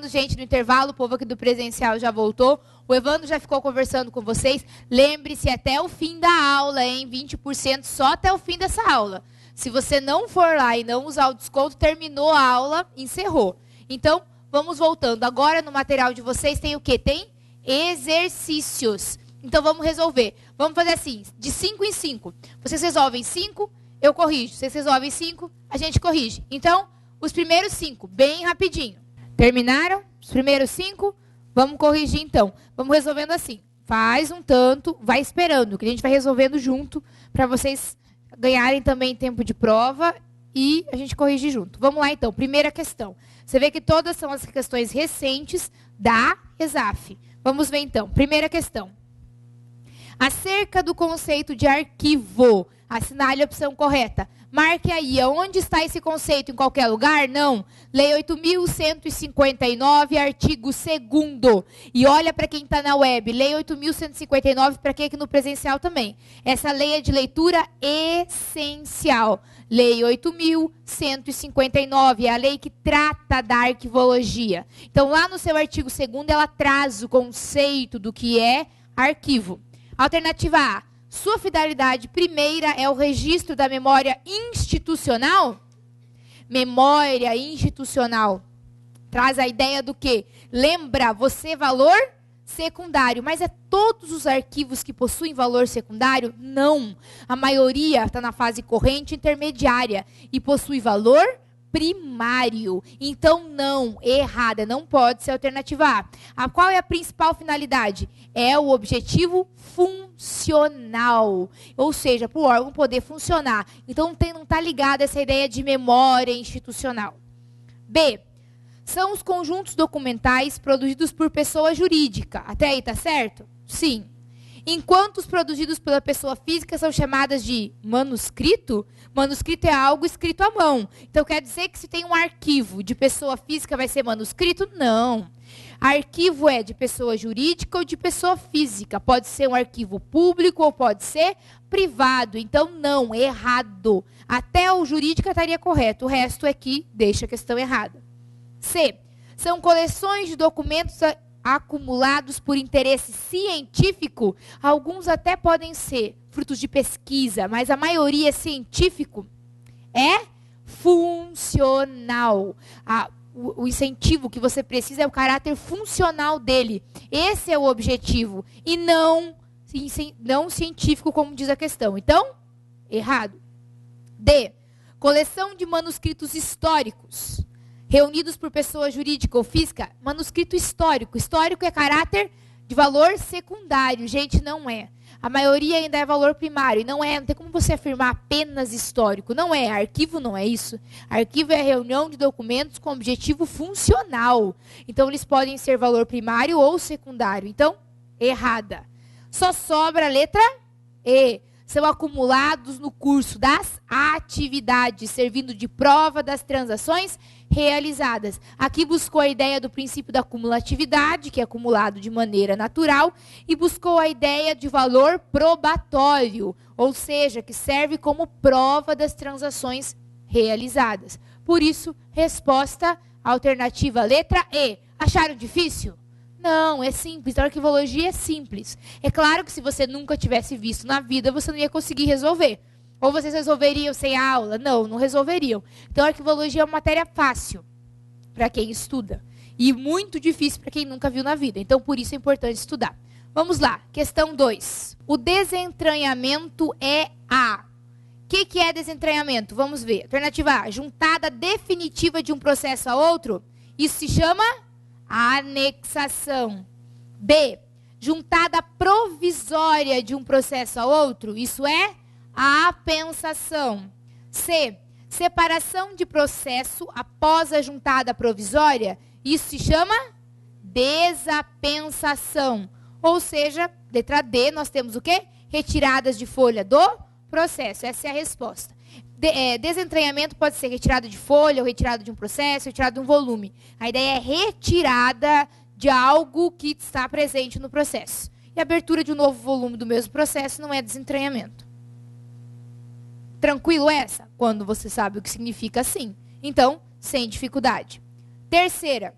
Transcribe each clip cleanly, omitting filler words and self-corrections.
chegando gente no intervalo, o povo aqui do presencial já voltou. O Evandro já ficou conversando com vocês. Lembre-se, até o fim da aula, hein? 20% só até o fim dessa aula. Se você não for lá e não usar o desconto, terminou a aula, encerrou. Então, vamos voltando. Agora, no material de vocês, tem o quê? Tem exercícios. Então, vamos resolver. Vamos fazer assim, de 5 em 5. Vocês resolvem 5, eu corrijo. Vocês resolvem 5, a gente corrige. Então, os primeiros 5, bem rapidinho. Terminaram? Os primeiros 5? Vamos corrigir, então. Vamos resolvendo assim. Faz um tanto, vai esperando, que a gente vai resolvendo junto, para vocês ganharem também tempo de prova e a gente corrigir junto. Vamos lá, então. Primeira questão. Você vê que todas são as questões recentes da ESAF. Vamos ver, então. Primeira questão. Acerca do conceito de arquivo, assinale a opção correta. Marque aí, onde está esse conceito? Em qualquer lugar? Não. Lei 8.159, artigo 2º. E olha para quem está na web. Lei 8.159, para quem aqui no presencial também. Essa lei é de leitura essencial. Lei 8.159, é a lei que trata da arquivologia. Então, lá no seu artigo 2º, ela traz o conceito do que é arquivo. Alternativa A. Sua finalidade primeira é o registro da memória institucional? Memória institucional. Traz a ideia do quê? Lembra você valor secundário. Mas é todos os arquivos que possuem valor secundário? Não. A maioria está na fase corrente intermediária e possui valor primário. Então, não, errada, não pode ser a alternativa A. Qual é a principal finalidade? É o objetivo funcional. Ou seja, para o órgão poder funcionar. Então, não está ligada essa ideia de memória institucional. B. São os conjuntos documentais produzidos por pessoa jurídica. Até aí, tá certo? Sim. Enquanto os produzidos pela pessoa física são chamadas de manuscrito, manuscrito é algo escrito à mão. Então, quer dizer que se tem um arquivo de pessoa física, vai ser manuscrito? Não. Arquivo é de pessoa jurídica ou de pessoa física. Pode ser um arquivo público ou pode ser privado. Então, não, errado. Até o jurídica estaria correto. O resto é que deixa a questão errada. C. São coleções de documentos acumulados por interesse científico. Alguns até podem ser frutos de pesquisa, mas a maioria científico é funcional. O incentivo que você precisa é o caráter funcional dele. Esse é o objetivo. E não científico, como diz a questão. Então, errado. D. Coleção de manuscritos históricos. Reunidos por pessoa jurídica ou física, manuscrito histórico. Histórico é caráter de valor secundário. Gente, não é. A maioria ainda é valor primário. Não tem como você afirmar apenas histórico. Não é. Arquivo não é isso. Arquivo é a reunião de documentos com objetivo funcional. Então, eles podem ser valor primário ou secundário. Então, errada. Só sobra a letra E. São acumulados no curso das atividades, servindo de prova das transações realizadas. Aqui buscou a ideia do princípio da cumulatividade, que é acumulado de maneira natural, e buscou a ideia de valor probatório, ou seja, que serve como prova das transações realizadas. Por isso, resposta alternativa letra E. Acharam difícil? Não, é simples. A arquivologia é simples. É claro que se você nunca tivesse visto na vida, você não ia conseguir resolver. Ou vocês resolveriam sem a aula? Não, não resolveriam. Então, a arquivologia é uma matéria fácil para quem estuda. E muito difícil para quem nunca viu na vida. Então, por isso é importante estudar. Vamos lá, questão 2. O desentranhamento é a... O que é desentranhamento? Vamos ver. Alternativa A, juntada definitiva de um processo a outro. Isso se chama... anexação. B. Juntada provisória de um processo a outro. Isso é apensação. C. Separação de processo após a juntada provisória. Isso se chama desapensação. Ou seja, letra D, nós temos o quê? Retiradas de folha do processo. Essa é a resposta. Desentranhamento pode ser retirado de folha, ou retirado de um processo, retirado de um volume. A ideia é retirada de algo que está presente no processo. E abertura de um novo volume do mesmo processo não é desentranhamento. Tranquilo essa? Quando você sabe o que significa sim. Então, sem dificuldade. Terceira.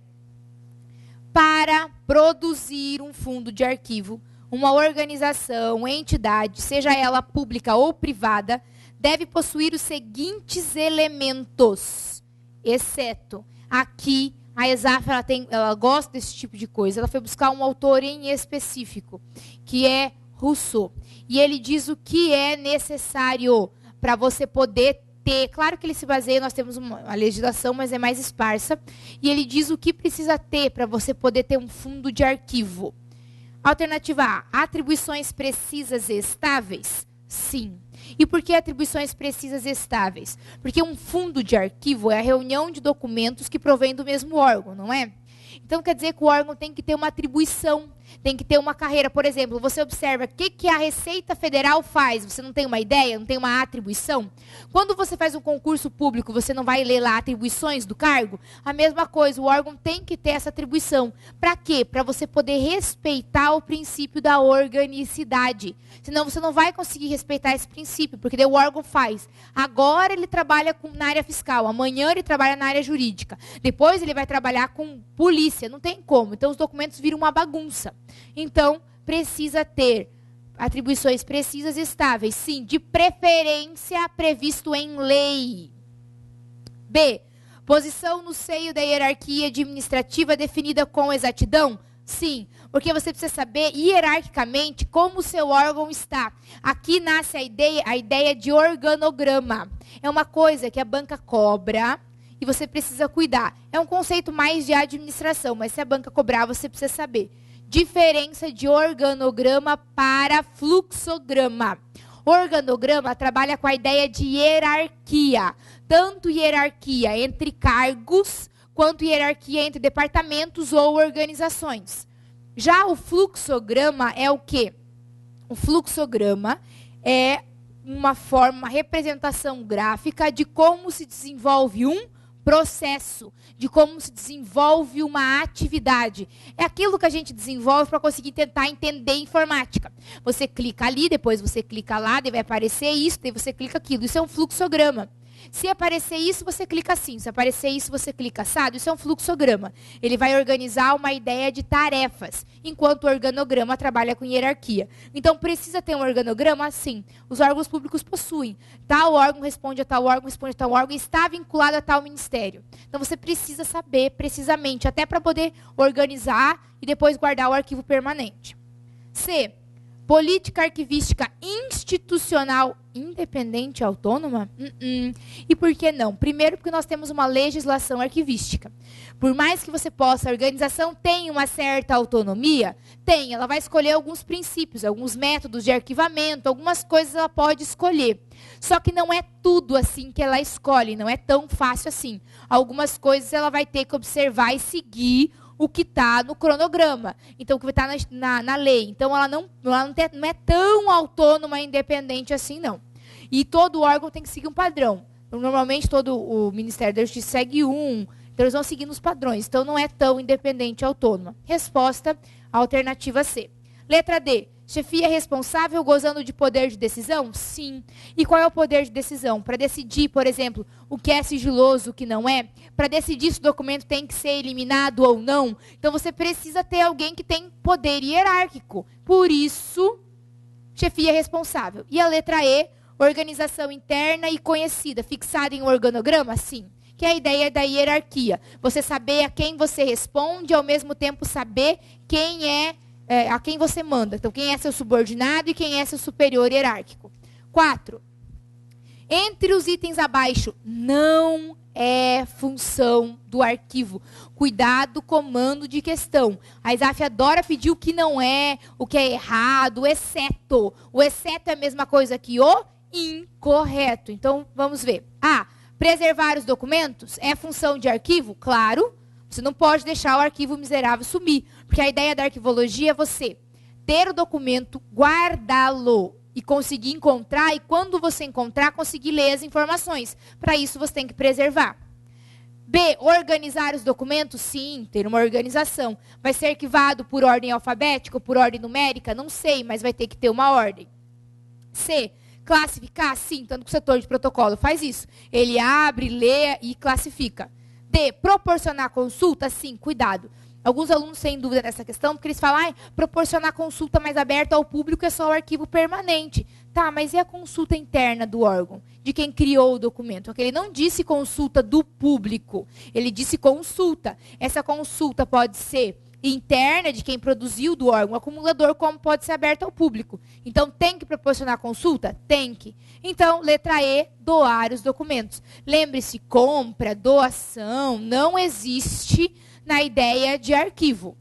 Para produzir um fundo de arquivo, uma organização, entidade, seja ela pública ou privada, deve possuir os seguintes elementos, exceto aqui a ESAF ela gosta desse tipo de coisa. Ela foi buscar um autor em específico, que é Rousseau. E ele diz o que é necessário para você poder ter. Claro que ele se baseia, nós temos uma legislação, mas é mais esparsa. E ele diz o que precisa ter para você poder ter um fundo de arquivo. Alternativa A, atribuições precisas e estáveis? Sim. E por que atribuições precisas e estáveis? Porque um fundo de arquivo é a reunião de documentos que provém do mesmo órgão, não é? Então, quer dizer que o órgão tem que ter uma atribuição, tem que ter uma carreira. Por exemplo, você observa o que a Receita Federal faz. Você não tem uma ideia, não tem uma atribuição? Quando você faz um concurso público, você não vai ler lá atribuições do cargo? A mesma coisa, o órgão tem que ter essa atribuição. Para quê? Para você poder respeitar o princípio da organicidade. Senão você não vai conseguir respeitar esse princípio, porque daí o órgão faz. Agora ele trabalha na área fiscal, amanhã ele trabalha na área jurídica, depois ele vai trabalhar com polícia, não tem como. Então os documentos viram uma bagunça. Então precisa ter atribuições precisas e estáveis, sim, de preferência previsto em lei. B, posição no seio da hierarquia administrativa definida com exatidão? Sim, porque você precisa saber hierarquicamente como o seu órgão está. Aqui nasce a ideia de organograma. É uma coisa que a banca cobra e você precisa cuidar. É um conceito mais de administração, mas se a banca cobrar, você precisa saber. Diferença de organograma para fluxograma. Organograma trabalha com a ideia de hierarquia. Tanto hierarquia entre cargos, quanto hierarquia entre departamentos ou organizações. Já o fluxograma é o quê? O fluxograma é uma representação gráfica de como se desenvolve um processo, de como se desenvolve uma atividade. É aquilo que a gente desenvolve para conseguir tentar entender informática. Você clica ali, depois você clica lá, daí vai aparecer isso, daí você clica aquilo. Isso é um fluxograma. Se aparecer isso, você clica assim. Se aparecer isso, você clica assado. Isso é um fluxograma. Ele vai organizar uma ideia de tarefas, enquanto o organograma trabalha com hierarquia. Então, precisa ter um organograma? Sim. Os órgãos públicos possuem. Tal órgão responde a tal órgão, responde a tal órgão, e está vinculado a tal ministério. Então, você precisa saber precisamente, até para poder organizar e depois guardar o arquivo permanente. C, política arquivística institucional independente e autônoma? E por que não? Primeiro, porque nós temos uma legislação arquivística. Por mais que você possa, a organização tem uma certa autonomia? Tem, ela vai escolher alguns princípios, alguns métodos de arquivamento, algumas coisas ela pode escolher. Só que não é tudo assim que ela escolhe, não é tão fácil assim. Algumas coisas ela vai ter que observar e seguir o que está no cronograma, então o que está na lei. Então ela não é tão autônoma e independente assim, não. E todo órgão tem que seguir um padrão. Normalmente todo o Ministério da Justiça segue então eles vão seguindo os padrões. Então não é tão independente e autônoma. Resposta, alternativa C. Letra D. Chefia responsável gozando de poder de decisão? Sim. E qual é o poder de decisão? Para decidir, por exemplo, o que é sigiloso, o que não é? Para decidir se o documento tem que ser eliminado ou não? Então, você precisa ter alguém que tem poder hierárquico. Por isso, chefia responsável. E a letra E, organização interna e conhecida, fixada em um organograma? Sim. Que é a ideia da hierarquia. Você saber a quem você responde e, ao mesmo tempo, saber a quem você manda. Então, quem é seu subordinado e quem é seu superior hierárquico. 4. Entre os itens abaixo, não é função do arquivo. Cuidado, comando de questão. A ESAF adora pedir o que não é, o que é errado, o exceto. O exceto é a mesma coisa que o incorreto. Então, vamos ver. A. Preservar os documentos é função de arquivo? Claro. Você não pode deixar o arquivo miserável sumir. Porque a ideia da arquivologia é você ter o documento, guardá-lo e conseguir encontrar. E quando você encontrar, conseguir ler as informações. Para isso, você tem que preservar. B. Organizar os documentos? Sim, ter uma organização. Vai ser arquivado por ordem alfabética ou por ordem numérica? Não sei, mas vai ter que ter uma ordem. C. Classificar? Sim, tanto que o setor de protocolo faz isso. Ele abre, lê e classifica. D. Proporcionar consulta? Sim, cuidado. Alguns alunos têm dúvida nessa questão, porque eles falam, proporcionar consulta mais aberta ao público é só o arquivo permanente. Tá, mas e a consulta interna do órgão? De quem criou o documento? Porque ele não disse consulta do público, ele disse consulta. Essa consulta pode ser interna de quem produziu do órgão acumulador, como pode ser aberta ao público. Então, tem que proporcionar consulta? Tem que. Então, letra E, doar os documentos. Lembre-se, compra, doação, não existe na ideia de arquivo.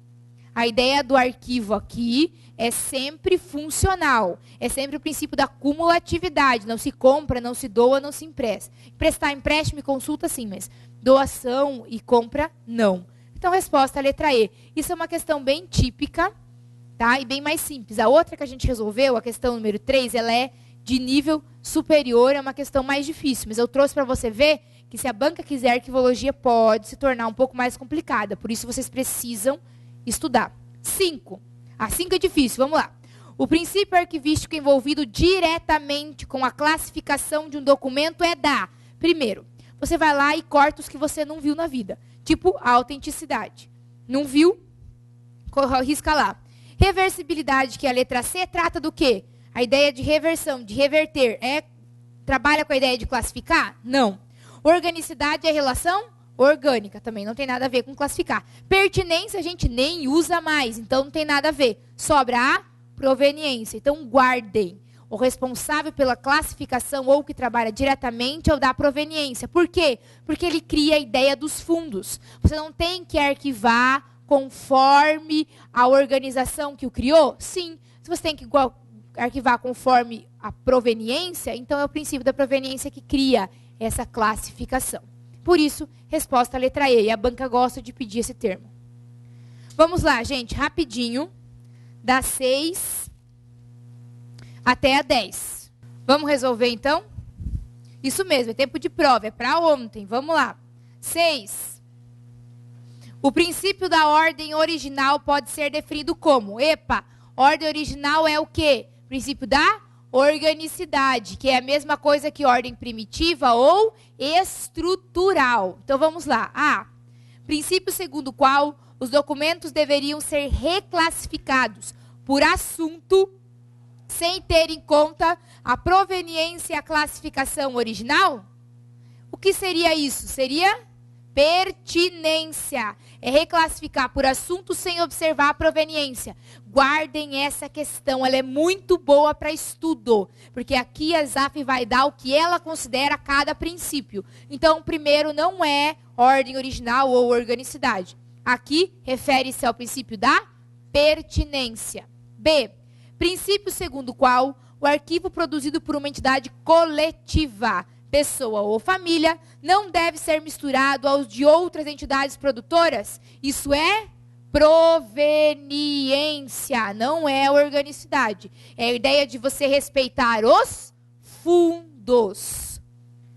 A ideia do arquivo aqui é sempre funcional. É sempre o princípio da cumulatividade. Não se compra, não se doa, não se empresta. Prestar empréstimo e consulta, sim, mas doação e compra, não. Então, resposta, letra E. Isso é uma questão bem típica, tá? E bem mais simples. A outra que a gente resolveu, a questão número 3, ela é de nível superior, é uma questão mais difícil. Mas eu trouxe para você ver que se a banca quiser, a arquivologia pode se tornar um pouco mais complicada. Por isso, vocês precisam estudar. 5. A 5 é difícil, vamos lá. O princípio arquivístico envolvido diretamente com a classificação de um documento é da... Primeiro, você vai lá e corta os que você não viu na vida. Tipo, a autenticidade. Não viu? Risca lá. Reversibilidade, que é a letra C, trata do quê? A ideia de reversão, de reverter. Trabalha com a ideia de classificar? Não. Organicidade é relação orgânica. Também não tem nada a ver com classificar. Pertinência a gente nem usa mais. Então, não tem nada a ver. Sobra a proveniência. Então, guardem. O responsável pela classificação ou que trabalha diretamente é o da proveniência. Por quê? Porque ele cria a ideia dos fundos. Você não tem que arquivar conforme a organização que o criou? Sim. Se você tem que arquivar conforme a proveniência, então é o princípio da proveniência que cria essa classificação. Por isso, resposta letra E. E a banca gosta de pedir esse termo. Vamos lá, gente, rapidinho. Da 6... até a 10. Vamos resolver, então? Isso mesmo, é tempo de prova, é para ontem. Vamos lá. 6. O princípio da ordem original pode ser definido como? Epa, ordem original é o quê? Princípio da organicidade, que é a mesma coisa que ordem primitiva ou estrutural. Então, vamos lá. A. Princípio segundo o qual os documentos deveriam ser reclassificados por assunto sem ter em conta a proveniência e a classificação original? O que seria isso? Seria pertinência. É reclassificar por assunto sem observar a proveniência. Guardem essa questão, ela é muito boa para estudo, porque aqui a SAF vai dar o que ela considera cada princípio. Então, o primeiro não é ordem original ou organicidade. Aqui refere-se ao princípio da pertinência. B. Princípio segundo o qual o arquivo produzido por uma entidade coletiva, pessoa ou família, não deve ser misturado aos de outras entidades produtoras. Isso é proveniência, não é organicidade. É a ideia de você respeitar os fundos.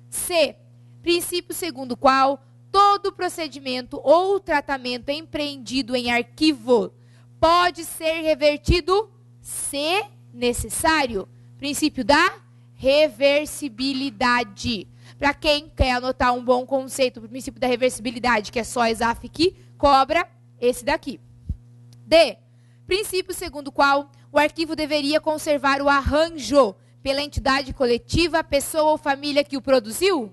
C. Princípio segundo o qual todo procedimento ou tratamento empreendido em arquivo pode ser revertido se necessário. Princípio da reversibilidade. Para quem quer anotar um bom conceito do princípio da reversibilidade, que é só a SAF que cobra, esse daqui. D. Princípio segundo o qual o arquivo deveria conservar o arranjo pela entidade coletiva, pessoa ou família que o produziu?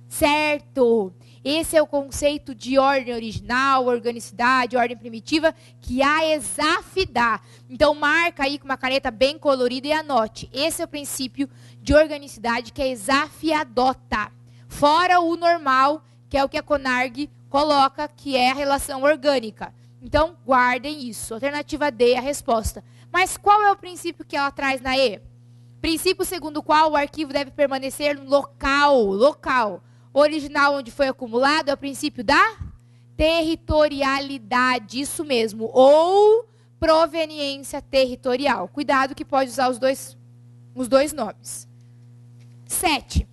Certo. Esse é o conceito de ordem original, organicidade, ordem primitiva, que a SAF dá. Então, marca aí com uma caneta bem colorida e anote. Esse é o princípio de organicidade que a SAF adota. Fora o normal, que é o que a CONARG coloca, que é a relação orgânica. Então, guardem isso. Alternativa D é a resposta. Mas qual é o princípio que ela traz na E? Princípio segundo o qual o arquivo deve permanecer no local. Original onde foi acumulado é o princípio da territorialidade, isso mesmo, ou proveniência territorial. Cuidado que pode usar os dois nomes. 7.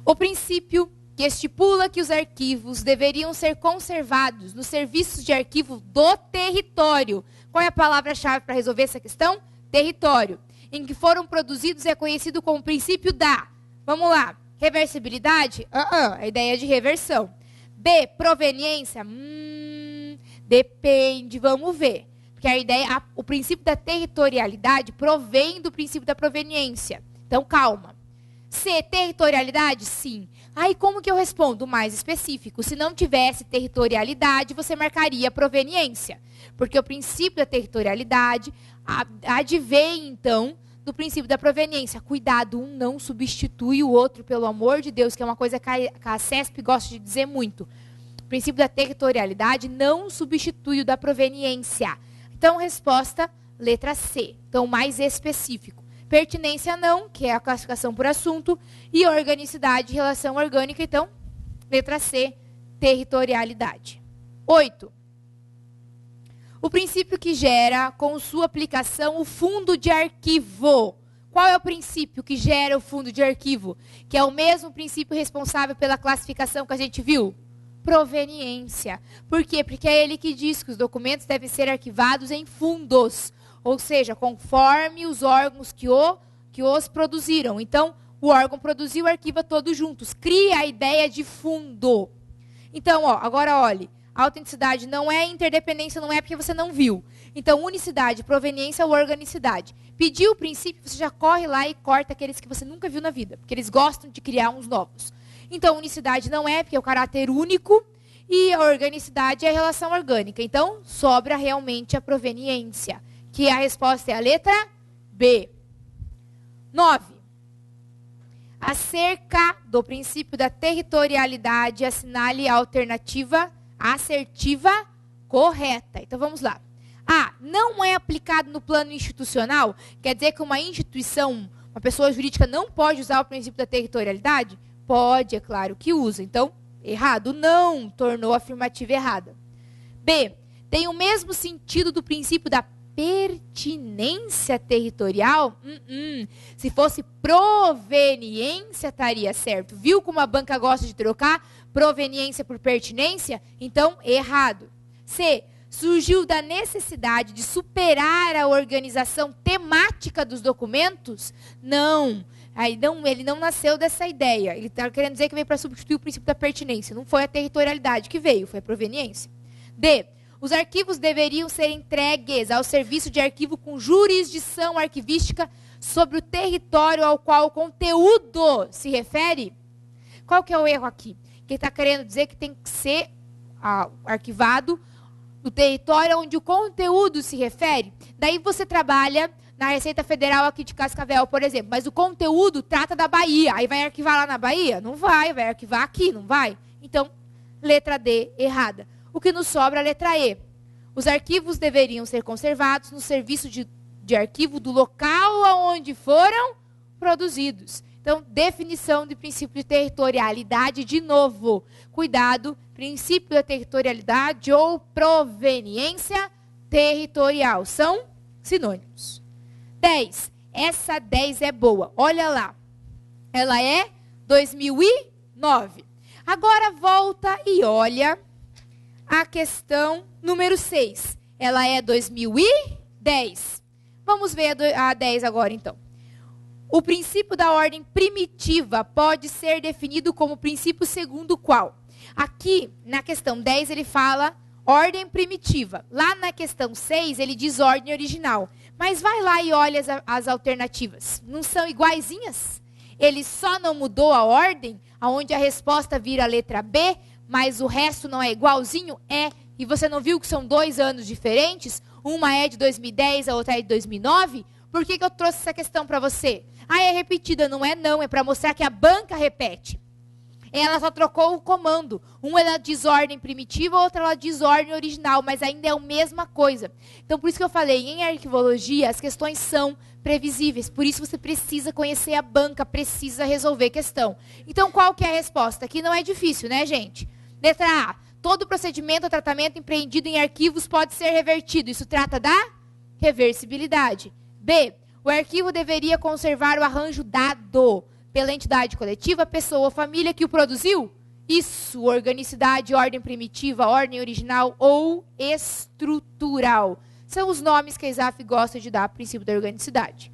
O princípio que estipula que os arquivos deveriam ser conservados nos serviços de arquivo do território. Qual é a palavra-chave para resolver essa questão? Território. Em que foram produzidos é conhecido como princípio da... Vamos lá. Reversibilidade? A ideia de reversão. B, proveniência? Depende, vamos ver. Porque a ideia, o princípio da territorialidade provém do princípio da proveniência. Então, calma. C, territorialidade? Sim. Aí, como que eu respondo? Mais específico. Se não tivesse territorialidade, você marcaria proveniência. Porque o princípio da territorialidade advém, então, do princípio da proveniência. Cuidado, um não substitui o outro, pelo amor de Deus, que é uma coisa que a CESP gosta de dizer muito. O princípio da territorialidade não substitui o da proveniência. Então, resposta, letra C. Então, mais específico. Pertinência não, que é a classificação por assunto. E organicidade, relação orgânica. Então, letra C, territorialidade. 8. O princípio que gera, com sua aplicação, o fundo de arquivo. Qual é o princípio que gera o fundo de arquivo? Que é o mesmo princípio responsável pela classificação que a gente viu? Proveniência. Por quê? Porque é ele que diz que os documentos devem ser arquivados em fundos. Ou seja, conforme os órgãos que os produziram. Então, o órgão produziu, arquiva todos juntos. Cria a ideia de fundo. Então, agora olhe. A autenticidade não é interdependência, não é porque você não viu. Então, unicidade, proveniência ou organicidade. Pediu o princípio, você já corre lá e corta aqueles que você nunca viu na vida. Porque eles gostam de criar uns novos. Então, unicidade não é, porque é o caráter único. E a organicidade é a relação orgânica. Então, sobra realmente a proveniência. Que a resposta é a letra B. 9. Acerca do princípio da territorialidade, assinale a alternativa assertiva correta. Então, vamos lá. A, não é aplicado no plano institucional? Quer dizer que uma instituição, uma pessoa jurídica não pode usar o princípio da territorialidade? Pode, é claro que usa. Então, errado. Não tornou a afirmativa errada. B, tem o mesmo sentido do princípio da pertinência territorial? Se fosse proveniência, estaria certo. Viu como a banca gosta de trocar proveniência por pertinência? Então, errado. C, surgiu da necessidade de superar a organização temática dos documentos? Não. Ele não nasceu dessa ideia. Ele está querendo dizer que veio para substituir o princípio da pertinência. Não foi a territorialidade que veio, foi a proveniência. D, os arquivos deveriam ser entregues ao serviço de arquivo com jurisdição arquivística sobre o território ao qual o conteúdo se refere? Qual que é o erro aqui? Que ele está querendo dizer que tem que ser arquivado no território onde o conteúdo se refere. Daí você trabalha na Receita Federal aqui de Cascavel, por exemplo, mas o conteúdo trata da Bahia. Aí vai arquivar lá na Bahia? Não vai arquivar aqui, não vai? Então, letra D, errada. O que nos sobra é a letra E. Os arquivos deveriam ser conservados no serviço de arquivo do local aonde foram produzidos. Então, definição de princípio de territorialidade, de novo. Cuidado, princípio da territorialidade ou proveniência territorial. São sinônimos. 10. Essa 10 é boa. Olha lá. Ela é 2009. Agora volta e olha a questão número 6. Ela é 2010. Vamos ver a 10 agora, então. O princípio da ordem primitiva pode ser definido como princípio segundo qual? Aqui, na questão 10, ele fala ordem primitiva. Lá na questão 6, ele diz ordem original. Mas vai lá e olha as alternativas. Não são iguaizinhas? Ele só não mudou a ordem, onde a resposta vira a letra B, mas o resto não é igualzinho? É. E você não viu que são 2 anos diferentes? Uma é de 2010, a outra é de 2009? Por que eu trouxe essa questão para você? É repetida, não, é para mostrar que a banca repete. Ela só trocou o comando. Uma ela diz ordem primitiva, a outra ela diz ordem original, mas ainda é a mesma coisa. Então, por isso que eu falei, em arquivologia, as questões são previsíveis. Por isso você precisa conhecer a banca, precisa resolver questão. Então, qual que é a resposta? Aqui não é difícil, né, gente? Letra A. Todo procedimento ou tratamento empreendido em arquivos pode ser revertido. Isso trata da reversibilidade. B. O arquivo deveria conservar o arranjo dado pela entidade coletiva, pessoa ou família que o produziu? Isso, organicidade, ordem primitiva, ordem original ou estrutural. São os nomes que a ISAF gosta de dar ao princípio da organicidade.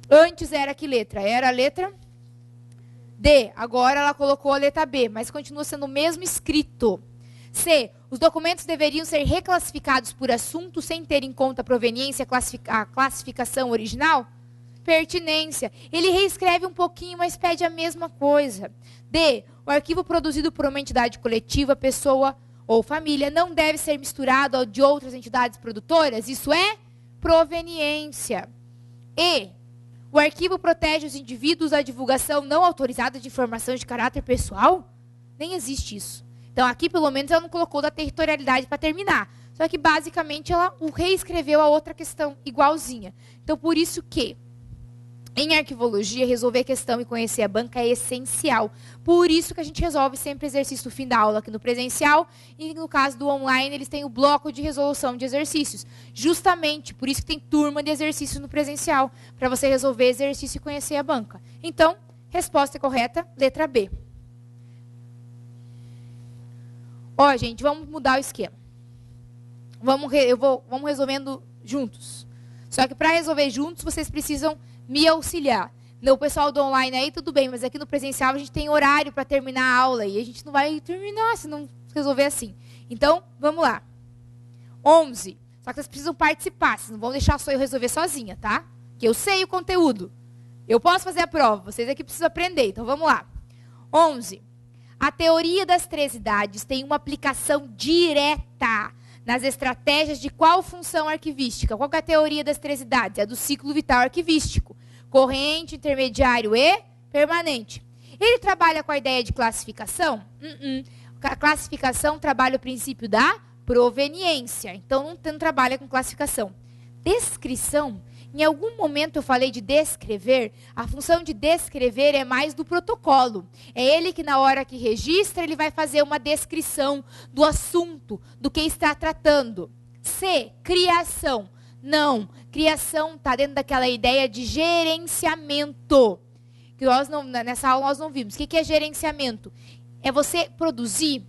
Antes era que letra? Era a letra D. Agora ela colocou a letra B, mas continua sendo o mesmo escrito. C. Os documentos deveriam ser reclassificados por assunto sem ter em conta a proveniência, a classificação original? Pertinência. Ele reescreve um pouquinho, mas pede a mesma coisa. D. O arquivo produzido por uma entidade coletiva, pessoa ou família não deve ser misturado ao de outras entidades produtoras? Isso é proveniência. E. O arquivo protege os indivíduos da divulgação não autorizada de informações de caráter pessoal? Nem existe isso. Então, aqui, pelo menos, ela não colocou da territorialidade para terminar. Só que, basicamente, ela reescreveu a outra questão igualzinha. Então, por isso que, em arquivologia, resolver a questão e conhecer a banca é essencial. Por isso que a gente resolve sempre exercício no fim da aula aqui no presencial. E, no caso do online, eles têm o bloco de resolução de exercícios. Justamente, por isso que tem turma de exercícios no presencial. Para você resolver exercício e conhecer a banca. Então, resposta correta, letra B. Ó, gente, vamos mudar o esquema. Vamos resolvendo juntos. Só que para resolver juntos, vocês precisam me auxiliar. O pessoal do online aí, tudo bem, mas aqui no presencial a gente tem horário para terminar a aula. E a gente não vai terminar se não resolver assim. Então, vamos lá. 11. Só que vocês precisam participar. Vocês não vão deixar só eu resolver sozinha, tá? Que eu sei o conteúdo. Eu posso fazer a prova. Vocês aqui precisam aprender. Então, vamos lá. 11. A teoria das 3 idades tem uma aplicação direta nas estratégias de qual função arquivística? Qual que é a teoria das 3 idades? É do ciclo vital arquivístico. Corrente, intermediário e permanente. Ele trabalha com a ideia de classificação? A classificação trabalha o princípio da proveniência. Então, não trabalha com classificação. Descrição. Em algum momento eu falei de descrever. A função de descrever é mais do protocolo. É ele que, na hora que registra, ele vai fazer uma descrição do assunto, do que está tratando. C. Criação. Não. Criação está dentro daquela ideia de gerenciamento. Que nessa aula nós não vimos. O que é gerenciamento? É você produzir,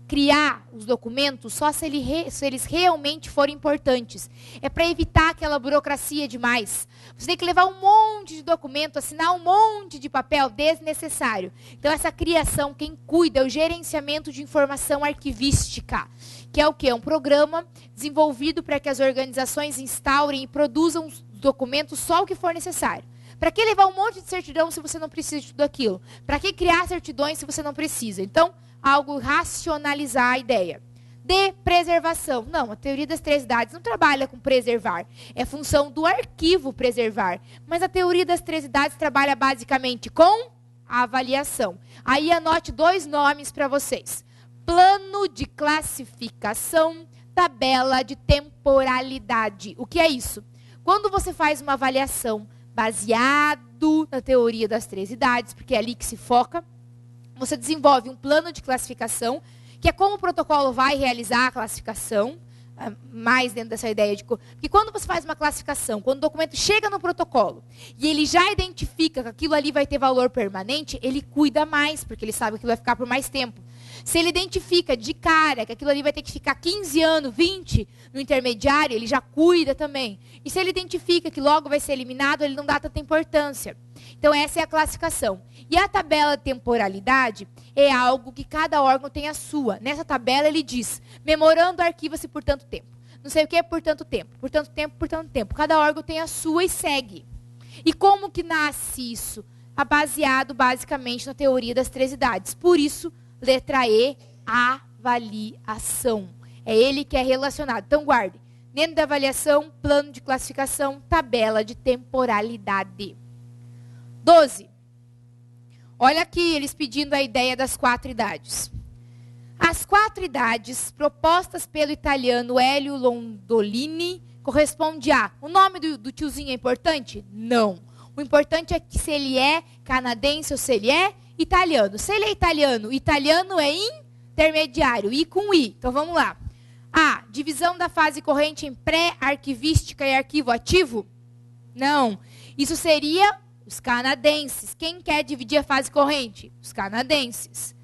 criar os documentos só se eles realmente forem importantes. É para evitar aquela burocracia demais. Você tem que levar um monte de documento, assinar um monte de papel desnecessário. Então, essa criação, quem cuida é o gerenciamento de informação arquivística. Que é o quê? É um programa desenvolvido para que as organizações instaurem e produzam os documentos só o que for necessário. Para que levar um monte de certidão se você não precisa de tudo aquilo? Para que criar certidões se você não precisa? Então, algo racionalizar a ideia. D, preservação. Não, a teoria das 3 idades não trabalha com preservar. É função do arquivo preservar. Mas a teoria das 3 idades trabalha basicamente com a avaliação. Aí anote 2 nomes para vocês. Plano de classificação, tabela de temporalidade. O que é isso? Quando você faz uma avaliação baseado na teoria das 3 idades, porque é ali que se foca, você desenvolve um plano de classificação, que é como o protocolo vai realizar a classificação, mais dentro dessa ideia de... Porque quando você faz uma classificação, quando o documento chega no protocolo, e ele já identifica que aquilo ali vai ter valor permanente, ele cuida mais, porque ele sabe que aquilo vai ficar por mais tempo. Se ele identifica de cara que aquilo ali vai ter que ficar 15 anos, 20 no intermediário, ele já cuida também. E se ele identifica que logo vai ser eliminado, ele não dá tanta importância. Então, essa é a classificação. E a tabela de temporalidade é algo que cada órgão tem a sua. Nessa tabela, ele diz, memorando arquiva-se por tanto tempo. Não sei o que é por tanto tempo. Por tanto tempo, por tanto tempo. Cada órgão tem a sua e segue. E como que nasce isso? Baseado, basicamente, na teoria das 3 idades. Por isso, letra E, avaliação. É ele que é relacionado. Então, guarde. Dentro da avaliação, plano de classificação, tabela de temporalidade. 12. Olha aqui, eles pedindo a ideia das 4 idades. As 4 idades propostas pelo italiano Hélio Londolini corresponde a... O nome do tiozinho é importante? Não. O importante é que se ele é canadense ou se ele é italiano. Se ele é italiano, italiano é intermediário, I com I. Então, vamos lá. A. Divisão da fase corrente em pré-arquivística e arquivo ativo? Não. Isso seria os canadenses. Quem quer dividir a fase corrente? Os canadenses.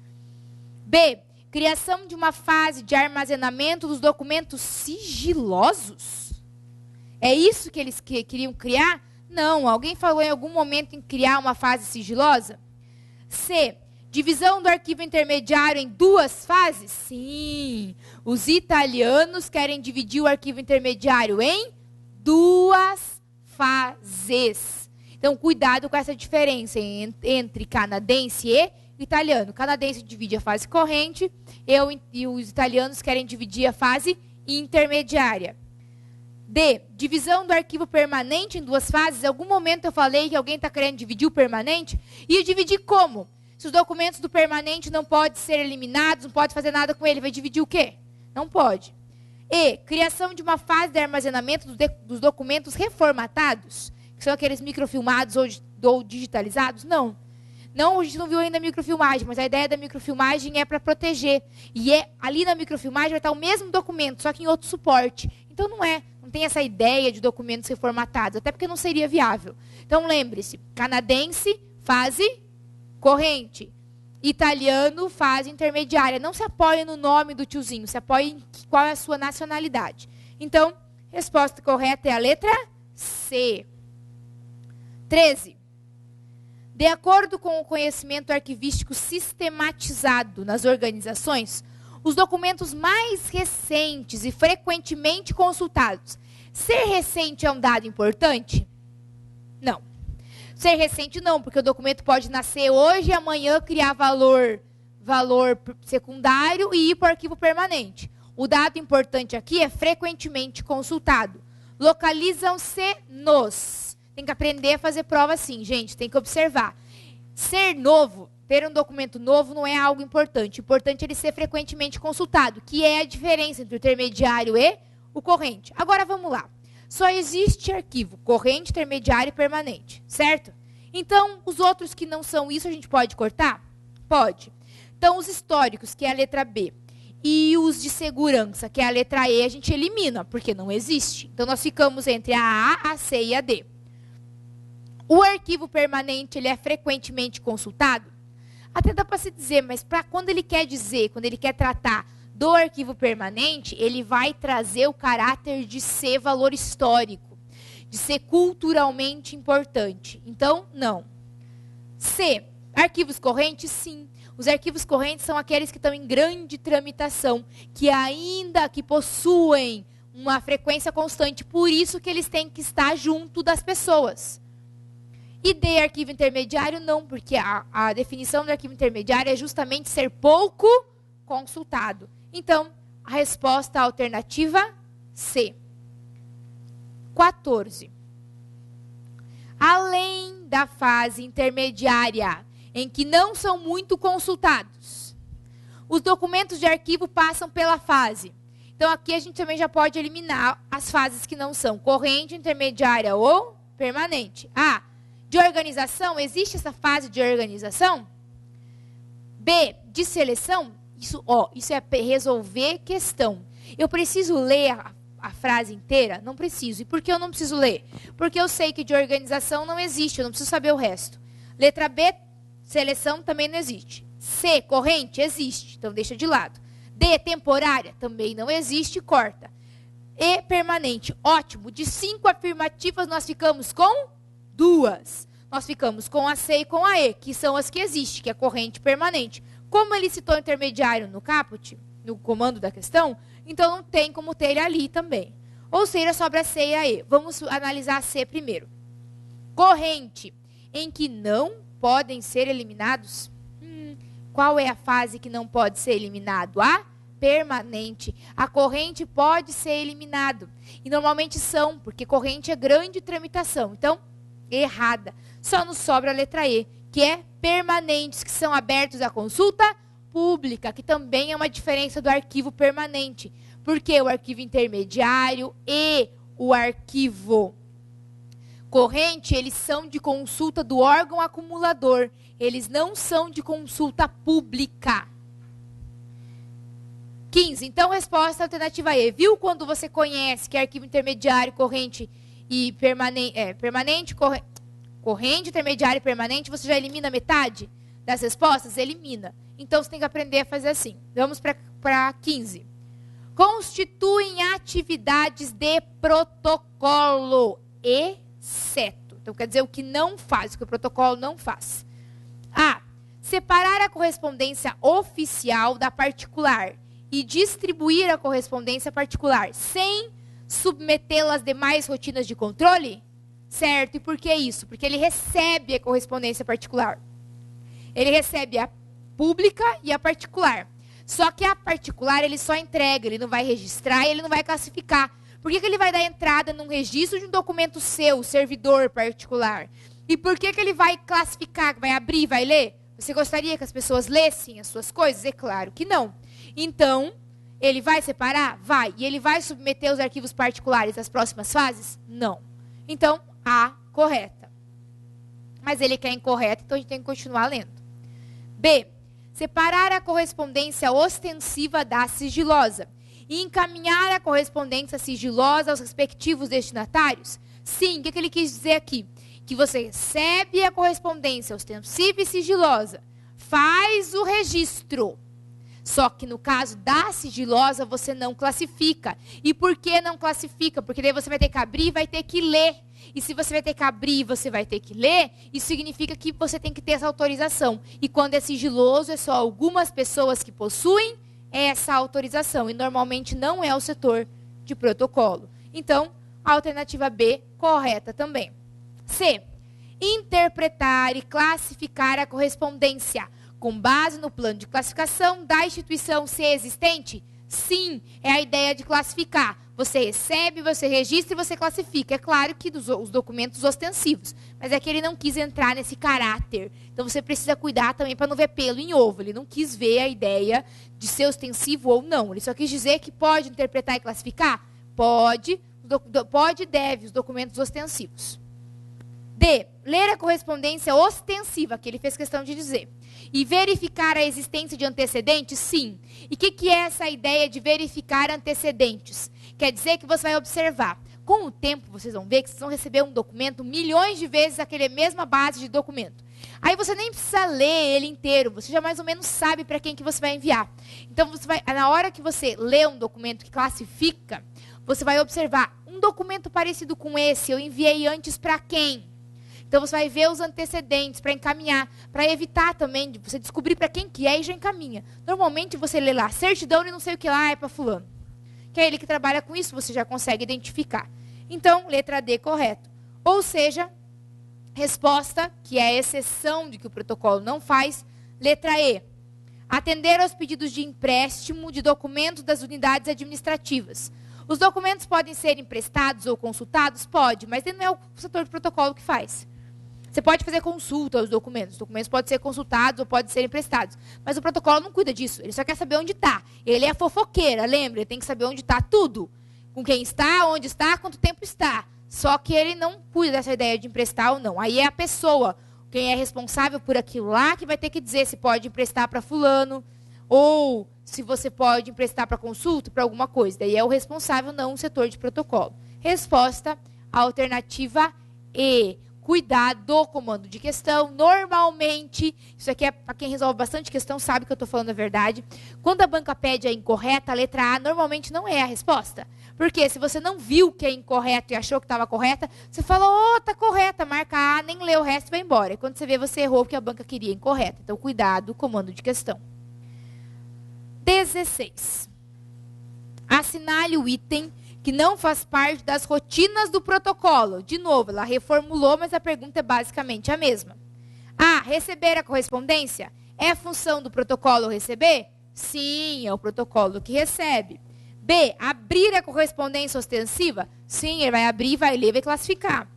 B. Criação de uma fase de armazenamento dos documentos sigilosos? É isso que eles queriam criar? Não. Alguém falou em algum momento em criar uma fase sigilosa? C. Divisão do arquivo intermediário em 2 fases? Sim. Os italianos querem dividir o arquivo intermediário em 2 fases. Então, cuidado com essa diferença entre canadense e italiano. O canadense divide a fase corrente e os italianos querem dividir a fase intermediária. D. Divisão do arquivo permanente em 2 fases. Em algum momento eu falei que alguém está querendo dividir o permanente. E dividir como? Se os documentos do permanente não podem ser eliminados, não pode fazer nada com ele, vai dividir o quê? Não pode. E. Criação de uma fase de armazenamento dos documentos reformatados, que são aqueles microfilmados ou digitalizados? Não. Não, a gente não viu ainda a microfilmagem, mas a ideia da microfilmagem é para proteger. E ali na microfilmagem vai estar o mesmo documento, só que em outro suporte. Então não tem essa ideia de documentos reformatados, até porque não seria viável. Então lembre-se, canadense, fase corrente. Italiano, fase intermediária. Não se apoia no nome do tiozinho, se apoia em qual é a sua nacionalidade. Então, resposta correta é a letra C. 13. De acordo com o conhecimento arquivístico sistematizado nas organizações, os documentos mais recentes e frequentemente consultados. Ser recente é um dado importante? Não. Ser recente não, porque o documento pode nascer hoje e amanhã criar valor secundário e ir para o arquivo permanente. O dado importante aqui é frequentemente consultado. Localizam-se nos. Tem que aprender a fazer prova assim, gente, tem que observar. Ser novo, ter um documento novo não é algo importante. O importante é ele ser frequentemente consultado, que é a diferença entre o intermediário e o corrente. Agora vamos lá. Só existe arquivo corrente, intermediário e permanente, certo? Então, os outros que não são isso, a gente pode cortar? Pode. Então, os históricos, que é a letra B, e os de segurança, que é a letra E, a gente elimina, porque não existe. Então, nós ficamos entre a A, a C e a D. O arquivo permanente, ele é frequentemente consultado? Até dá para se dizer, mas quando ele quer tratar do arquivo permanente, ele vai trazer o caráter de ser valor histórico, de ser culturalmente importante. Então, não. C. Arquivos correntes, sim. Os arquivos correntes são aqueles que estão em grande tramitação, que possuem uma frequência constante, por isso que eles têm que estar junto das pessoas. E D, arquivo intermediário, não, porque a definição do arquivo intermediário é justamente ser pouco consultado. Então, a resposta alternativa C. 14. Além da fase intermediária, em que não são muito consultados, os documentos de arquivo passam pela fase. Então, aqui a gente também já pode eliminar as fases que não são corrente, intermediária ou permanente. A. De organização, existe essa fase de organização? B, de seleção, isso é resolver questão. Eu preciso ler a frase inteira? Não preciso. E por que eu não preciso ler? Porque eu sei que de organização não existe, eu não preciso saber o resto. Letra B, seleção também não existe. C, corrente, existe, então deixa de lado. D, temporária, também não existe, corta. E, permanente, ótimo. De 5 afirmativas, nós ficamos com 2. Nós ficamos com a C e com a E, que são as que existem, que é corrente permanente. Como ele citou intermediário no caput, no comando da questão, então não tem como ter ele ali também. Ou seja, sobra a C e a E. Vamos analisar a C primeiro. Corrente, em que não podem ser eliminados. Qual é a fase que não pode ser eliminado? A permanente. A corrente pode ser eliminado. E normalmente são, porque corrente é grande tramitação. Então, errada. Só nos sobra a letra E, que é permanentes, que são abertos à consulta pública, que também é uma diferença do arquivo permanente. Porque o arquivo intermediário e o arquivo corrente, eles são de consulta do órgão acumulador. Eles não são de consulta pública. 15. Então, resposta alternativa E. Viu quando você conhece que é arquivo intermediário, corrente e permanente, corrente, intermediário e permanente, você já elimina metade das respostas? Elimina. Então, você tem que aprender a fazer assim. Vamos para 15. Constituem atividades de protocolo, exceto. Então, quer dizer, o que não faz, o que o protocolo não faz. A. separar a correspondência oficial da particular e distribuir a correspondência particular sem submetê-la às demais rotinas de controle? Certo, e por que isso? Porque ele recebe a correspondência particular. Ele recebe a pública e a particular. Só que a particular ele só entrega, ele não vai registrar e ele não vai classificar. Por que ele vai dar entrada num registro de um documento seu, servidor particular? E por que ele vai classificar, vai abrir, vai ler? Você gostaria que as pessoas lessem as suas coisas? É claro que não. Então, ele vai separar? Vai. E ele vai submeter os arquivos particulares às próximas fases? Não. Então, A, correta. Mas ele quer incorreta, então a gente tem que continuar lendo. B, separar a correspondência ostensiva da sigilosa e encaminhar a correspondência sigilosa aos respectivos destinatários? Sim, o que ele quis dizer aqui? Que você recebe a correspondência ostensiva e sigilosa, faz o registro. Só que no caso da sigilosa, você não classifica. E por que não classifica? Porque daí você vai ter que abrir e vai ter que ler. E se você vai ter que abrir e você vai ter que ler, isso significa que você tem que ter essa autorização. E quando é sigiloso, é só algumas pessoas que possuem essa autorização. E normalmente não é o setor de protocolo. Então, a alternativa B, correta também. C, interpretar e classificar a correspondência com base no plano de classificação da instituição ser existente? Sim, é a ideia de classificar. Você recebe, você registra e você classifica. É claro que os documentos ostensivos, mas é que ele não quis entrar nesse caráter. Então você precisa cuidar também para não ver pelo em ovo. Ele não quis ver a ideia de ser ostensivo ou não. Ele só quis dizer que pode interpretar e classificar? Pode e deve os documentos ostensivos. D, ler a correspondência ostensiva, que ele fez questão de dizer. E verificar a existência de antecedentes? Sim. E o que é essa ideia de verificar antecedentes? Quer dizer que você vai observar. Com o tempo, vocês vão ver que vocês vão receber um documento milhões de vezes aquela mesma base de documento. Aí você nem precisa ler ele inteiro, você já mais ou menos sabe para quem que você vai enviar. Então, na hora que você lê um documento que classifica, você vai observar um documento parecido com esse, eu enviei antes para quem? Então, você vai ver os antecedentes para encaminhar, para evitar também de você descobrir para quem que é e já encaminha. Normalmente, você lê lá, certidão e não sei o que lá, é para fulano. Que é ele que trabalha com isso, você já consegue identificar. Então, letra D, correto. Ou seja, resposta, que é a exceção de que o protocolo não faz, letra E. Atender aos pedidos de empréstimo de documentos das unidades administrativas. Os documentos podem ser emprestados ou consultados? Pode, mas não é o setor de protocolo que faz. Você pode fazer consulta aos documentos. Os documentos podem ser consultados ou podem ser emprestados. Mas o protocolo não cuida disso. Ele só quer saber onde está. Ele é fofoqueira, lembra? Ele tem que saber onde está tudo. Com quem está, onde está, quanto tempo está. Só que ele não cuida dessa ideia de emprestar ou não. Aí é a pessoa, quem é responsável por aquilo lá, que vai ter que dizer se pode emprestar para fulano ou se você pode emprestar para consulta, para alguma coisa. Daí é o responsável, não o setor de protocolo. Resposta, alternativa E. Cuidar do comando de questão. Normalmente, isso aqui é para quem resolve bastante questão, sabe que eu estou falando a verdade. Quando a banca pede a incorreta, a letra A normalmente não é a resposta. Porque se você não viu que é incorreto e achou que estava correta, você fala, tá correta, marca A, nem lê o resto e vai embora. E quando você vê, você errou porque a banca queria incorreta. Então, cuidado, comando de questão. 16. Assinale o item que não faz parte das rotinas do protocolo. De novo, ela reformulou, mas a pergunta é basicamente a mesma. A. Receber a correspondência? É função do protocolo receber? Sim, é o protocolo que recebe. B. Abrir a correspondência ostensiva? Sim, ele vai abrir, vai ler, vai classificar.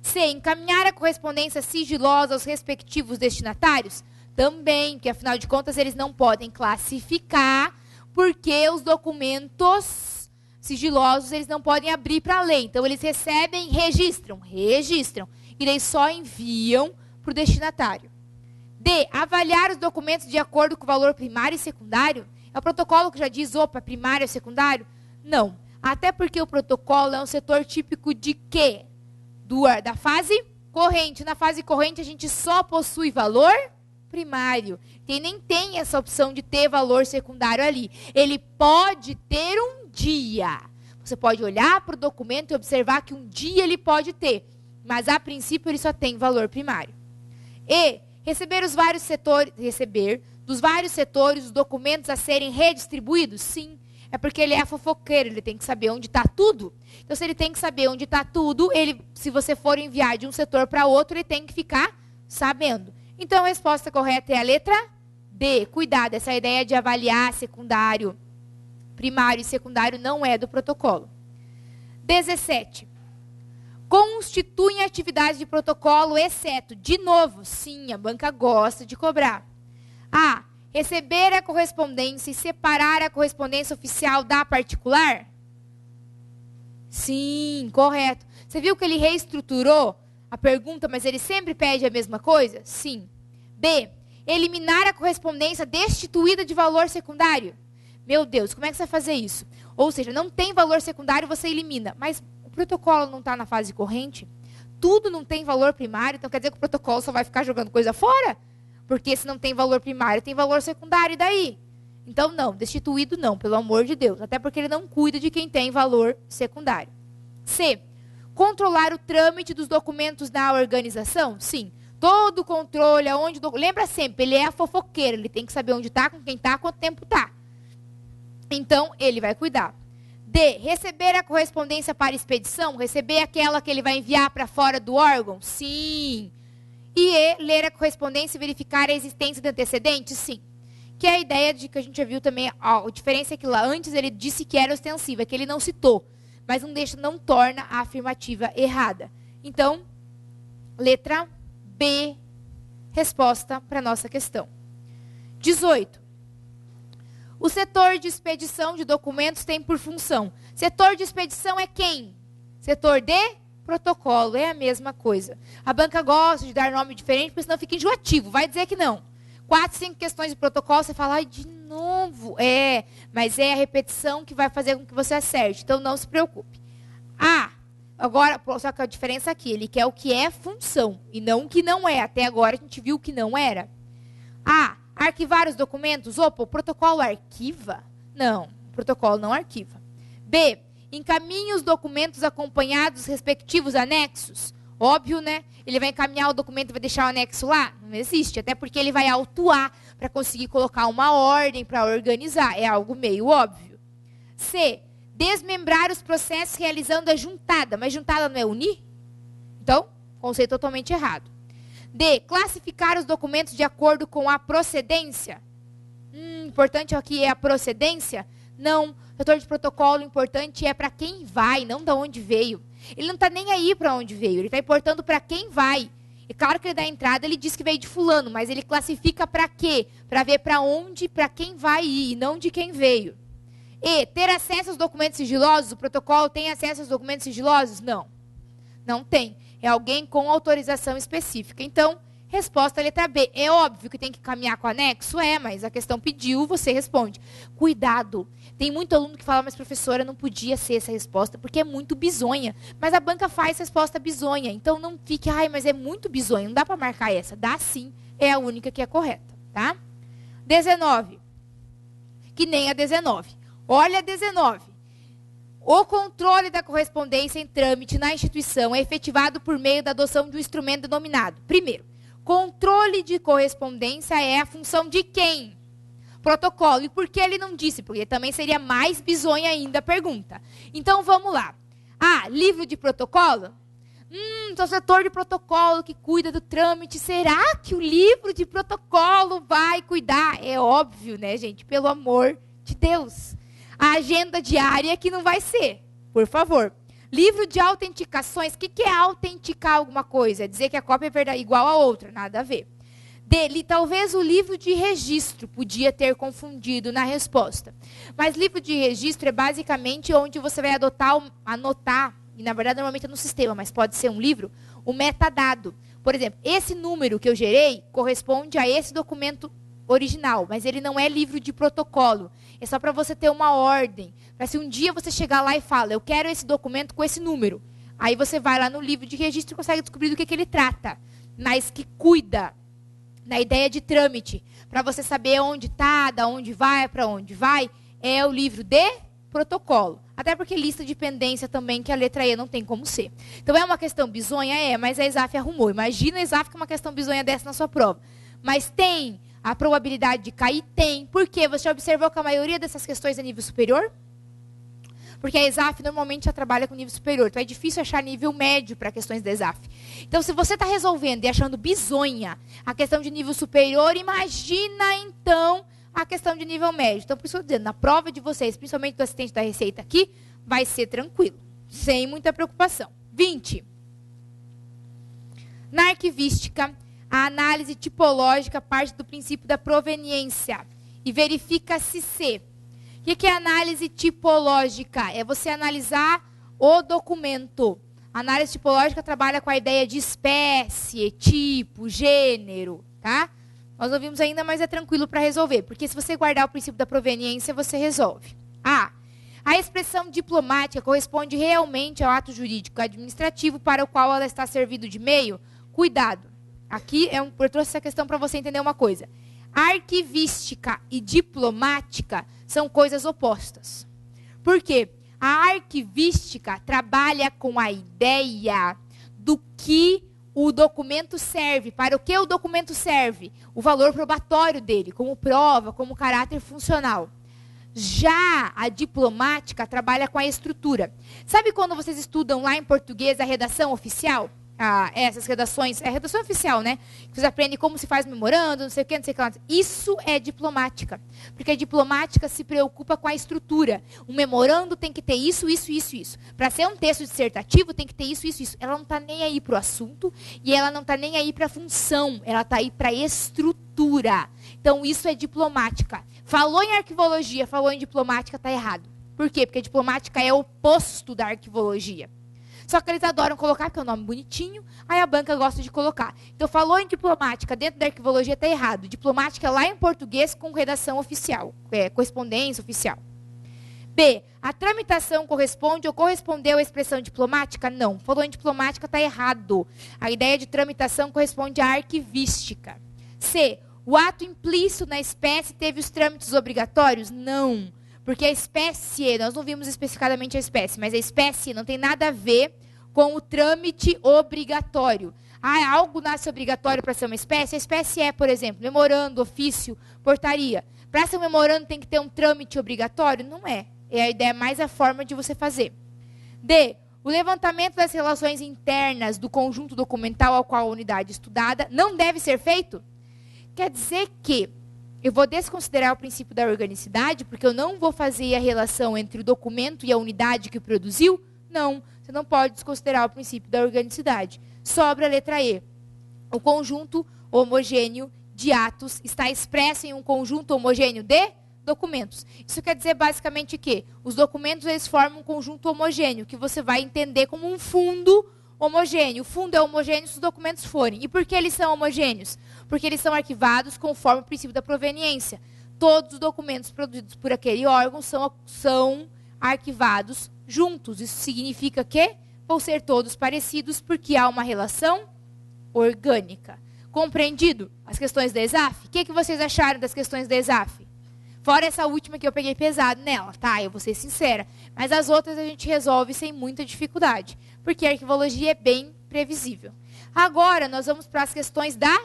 C. Encaminhar a correspondência sigilosa aos respectivos destinatários? Também, porque afinal de contas eles não podem classificar, porque os documentos sigilosos, eles não podem abrir para ler. Então, eles recebem, registram. E daí só enviam para o destinatário. D. Avaliar os documentos de acordo com o valor primário e secundário. É o protocolo que já diz, opa, primário ou secundário? Não. Até porque o protocolo é um setor típico de quê? Da fase corrente. Na fase corrente, a gente só possui valor primário. E nem tem essa opção de ter valor secundário ali. Ele pode ter um dia. Você pode olhar para o documento e observar que um dia ele pode ter. Mas, a princípio, ele só tem valor primário. E Receber dos vários setores os documentos a serem redistribuídos? Sim. É porque ele é fofoqueiro, ele tem que saber onde está tudo. Então, se ele tem que saber onde está tudo, se você for enviar de um setor para outro, ele tem que ficar sabendo. Então, a resposta correta é a letra D. Cuidado, essa ideia de avaliar secundário, primário e secundário não é do protocolo. 17. Constituem atividade de protocolo, exceto, de novo, sim, a banca gosta de cobrar. A. Receber a correspondência e separar a correspondência oficial da particular? Sim, correto. Você viu que ele reestruturou a pergunta, mas ele sempre pede a mesma coisa? Sim. B. Eliminar a correspondência destituída de valor secundário? Meu Deus, como é que você vai fazer isso? Ou seja, não tem valor secundário, você elimina. Mas o protocolo não está na fase corrente? Tudo não tem valor primário, então quer dizer que o protocolo só vai ficar jogando coisa fora? Porque se não tem valor primário, tem valor secundário, e daí? Então, não, destituído não, pelo amor de Deus. Até porque ele não cuida de quem tem valor secundário. C. Controlar o trâmite dos documentos na organização? Sim. Todo o controle, aonde... Lembra sempre, ele é a fofoqueira, ele tem que saber onde está, com quem está, quanto tempo está. Então, ele vai cuidar. D. Receber a correspondência para expedição? Receber aquela que ele vai enviar para fora do órgão? Sim. E E. Ler a correspondência e verificar a existência de antecedentes? Sim. Que é a ideia de que a gente já viu também, a diferença é que lá antes ele disse que era ostensiva, é que ele não citou, mas não torna a afirmativa errada. Então, letra B, resposta para a nossa questão. 18. O setor de expedição de documentos tem por função. Setor de expedição é quem? Setor de protocolo, é a mesma coisa. A banca gosta de dar nome diferente, porque senão fica enjoativo, vai dizer que não. 4, 5 questões de protocolo, você fala, ai, de novo. Mas é a repetição que vai fazer com que você acerte, então não se preocupe. Agora, só que a diferença aqui, ele quer o que é função, e não o que não é. Até agora a gente viu o que não era. Arquivar os documentos? Opa, o protocolo arquiva? Não, o protocolo não arquiva. B, encaminhe os documentos acompanhados dos respectivos anexos? Óbvio, né? Ele vai encaminhar o documento e vai deixar o anexo lá? Não existe, até porque ele vai autuar para conseguir colocar uma ordem para organizar. É algo meio óbvio. C, desmembrar os processos realizando a juntada. Mas juntada não é unir? Então, conceito totalmente errado. D, classificar os documentos de acordo com a procedência. Importante aqui é a procedência? Não, o setor de protocolo importante é para quem vai, não de onde veio. Ele não está nem aí para onde veio, ele está importando para quem vai. E claro que ele dá a entrada, ele diz que veio de fulano, mas ele classifica para quê? Para ver para onde, para quem vai ir, e não de quem veio. E, ter acesso aos documentos sigilosos, o protocolo tem acesso aos documentos sigilosos? Não, não tem. É alguém com autorização específica. Então, resposta letra B. É óbvio que tem que caminhar com o anexo? Mas a questão pediu, você responde. Cuidado. Tem muito aluno que fala, mas professora, não podia ser essa resposta, porque é muito bizonha. Mas a banca faz resposta bizonha. Então, não fique, mas é muito bizonha. Não dá para marcar essa. Dá sim. É a única que é correta. Tá? 19. Que nem a 19. Olha a 19. O controle da correspondência em trâmite na instituição é efetivado por meio da adoção de um instrumento denominado. Primeiro, controle de correspondência é a função de quem? Protocolo. E por que ele não disse? Porque também seria mais bizonha ainda a pergunta. Então, vamos lá. Livro de protocolo? Então, o setor de protocolo que cuida do trâmite, será que o livro de protocolo vai cuidar? É óbvio, né, gente? Pelo amor de Deus. A agenda diária que não vai ser, por favor. Livro de autenticações. O que é autenticar alguma coisa? É dizer que a cópia é igual a outra. Nada a ver. Talvez o livro de registro podia ter confundido na resposta. Mas livro de registro é basicamente onde você vai anotar, e na verdade normalmente é no sistema, mas pode ser um livro, o metadado. Por exemplo, esse número que eu gerei corresponde a esse documento original, mas ele não é livro de protocolo. É só para você ter uma ordem. Para se um dia você chegar lá e fala, eu quero esse documento com esse número. Aí você vai lá no livro de registro e consegue descobrir do que ele trata. Mas que cuida na ideia de trâmite. Para você saber onde está, da onde vai, para onde vai, é o livro de protocolo. Até porque lista de pendência também, que a letra E não tem como ser. Então é uma questão bizonha? É, mas a ESAF arrumou. Imagina a ESAF com uma questão bizonha dessa na sua prova. Mas tem a probabilidade de cair? Tem. Por quê? Você observou que a maioria dessas questões é nível superior? Porque a ESAF normalmente já trabalha com nível superior. Então é difícil achar nível médio para questões da ESAF. Então se você está resolvendo e achando bizonha a questão de nível superior, imagina então a questão de nível médio. Então por isso eu estou dizendo, na prova de vocês, principalmente do assistente da Receita aqui, vai ser tranquilo. Sem muita preocupação. 20. Na arquivística, a análise tipológica parte do princípio da proveniência e verifica-se se... O que é análise tipológica? É você analisar o documento. A análise tipológica trabalha com a ideia de espécie, tipo, gênero, tá? Nós não vimos ainda, mas é tranquilo para resolver, porque se você guardar o princípio da proveniência, você resolve. A expressão diplomática corresponde realmente ao ato jurídico administrativo para o qual ela está servindo de meio? Cuidado. Aqui eu trouxe essa questão para você entender uma coisa. Arquivística e diplomática são coisas opostas. Por quê? A arquivística trabalha com a ideia do que o documento serve. Para o que o documento serve? O valor probatório dele, como prova, como caráter funcional. Já a diplomática trabalha com a estrutura. Sabe quando vocês estudam lá em português a redação oficial? Essas redações, é a redação oficial, né? Vocês aprendem como se faz memorando, não sei o que, não sei o que lá. Isso é diplomática. Porque a diplomática se preocupa com a estrutura. Um memorando tem que ter isso, isso, isso, isso. Para ser um texto dissertativo tem que ter isso, isso, isso. Ela não está nem aí para o assunto e ela não está nem aí para a função. Ela está aí para a estrutura. Então isso é diplomática. Falou em arquivologia, falou em diplomática, está errado. Por quê? Porque a diplomática é o oposto da arquivologia. Só que eles adoram colocar, porque é um nome bonitinho, aí a banca gosta de colocar. Então, falou em diplomática dentro da arquivologia, está errado. Diplomática lá em português com redação oficial, correspondência oficial. B. A tramitação corresponde ou correspondeu à expressão diplomática? Não. Falou em diplomática, está errado. A ideia de tramitação corresponde à arquivística. C. O ato implícito na espécie teve os trâmites obrigatórios? Não. Porque a espécie, nós não vimos especificadamente a espécie, mas a espécie não tem nada a ver com o trâmite obrigatório. Algo nasce obrigatório para ser uma espécie? A espécie é, por exemplo, memorando, ofício, portaria. Para ser um memorando tem que ter um trâmite obrigatório? Não é. É a ideia mais a forma de você fazer. D. O levantamento das relações internas do conjunto documental ao qual a unidade estudada não deve ser feito? Quer dizer que eu vou desconsiderar o princípio da organicidade, porque eu não vou fazer a relação entre o documento e a unidade que produziu? Não, você não pode desconsiderar o princípio da organicidade. Sobra a letra E. O conjunto homogêneo de atos está expresso em um conjunto homogêneo de documentos. Isso quer dizer basicamente que os documentos eles formam um conjunto homogêneo, que você vai entender como um fundo homogêneo. O fundo é homogêneo se os documentos forem. E por que eles são homogêneos? Porque eles são arquivados conforme o princípio da proveniência. Todos os documentos produzidos por aquele órgão são arquivados juntos. Isso significa que vão ser todos parecidos porque há uma relação orgânica. Compreendido? As questões da ESAF? O que vocês acharam das questões da ESAF? Fora essa última que eu peguei pesado nela, tá? Eu vou ser sincera. Mas as outras a gente resolve sem muita dificuldade. Porque a arquivologia é bem previsível. Agora, nós vamos para as questões da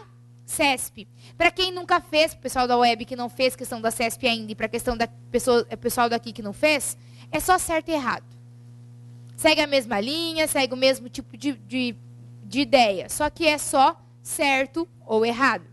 CESP. Para quem nunca fez, o pessoal da web que não fez questão da CESP ainda, e para a questão da pessoal daqui que não fez, é só certo e errado. Segue a mesma linha, segue o mesmo tipo de ideia. Só que é só certo ou errado.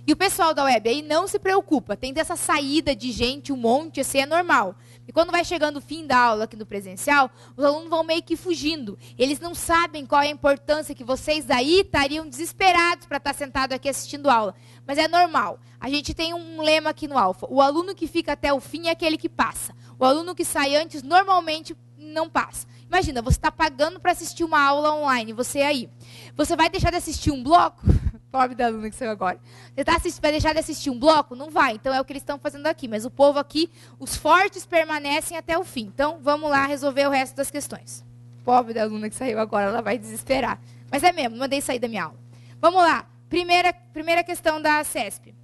E o pessoal da web aí não se preocupa. Tem dessa saída de gente, um monte, assim é normal. E quando vai chegando o fim da aula aqui no presencial, os alunos vão meio que fugindo. Eles não sabem qual é a importância que vocês aí estariam desesperados para estar sentado aqui assistindo aula. Mas é normal. A gente tem um lema aqui no Alfa. O aluno que fica até o fim é aquele que passa. O aluno que sai antes normalmente não passa. Imagina, você está pagando para assistir uma aula online, você aí. Você vai deixar de assistir um bloco? Pobre da aluna que saiu agora. Você vai deixar de assistir um bloco? Não vai. Então é o que eles estão fazendo aqui. Mas o povo aqui, os fortes permanecem até o fim. Então vamos lá resolver o resto das questões. Pobre da aluna que saiu agora, ela vai desesperar. Mas é mesmo, mandei sair da minha aula. Vamos lá. Primeira questão da CESP.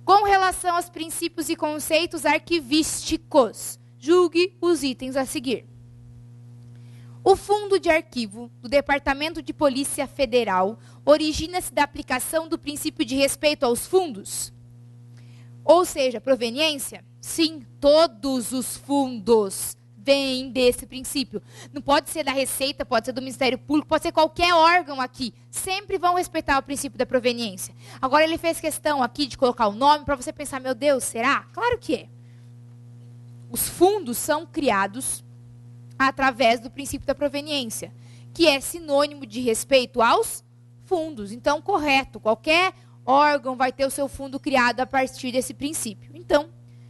Com relação aos princípios e conceitos arquivísticos, Julgue os itens a seguir. O fundo de arquivo do Departamento de Polícia Federal origina-se da aplicação do princípio de respeito aos fundos? Ou seja, proveniência? Sim, todos os fundos vêm desse princípio. Não pode ser da Receita, pode ser do Ministério Público, pode ser qualquer órgão aqui. Sempre vão respeitar o princípio da proveniência. Agora ele fez questão aqui de colocar o nome para você pensar, meu Deus, será? Claro que é. Os fundos são criados através do princípio da proveniência, que é sinônimo de respeito aos fundos. Então, correto, qualquer órgão vai ter o seu fundo criado a partir desse princípio. Então,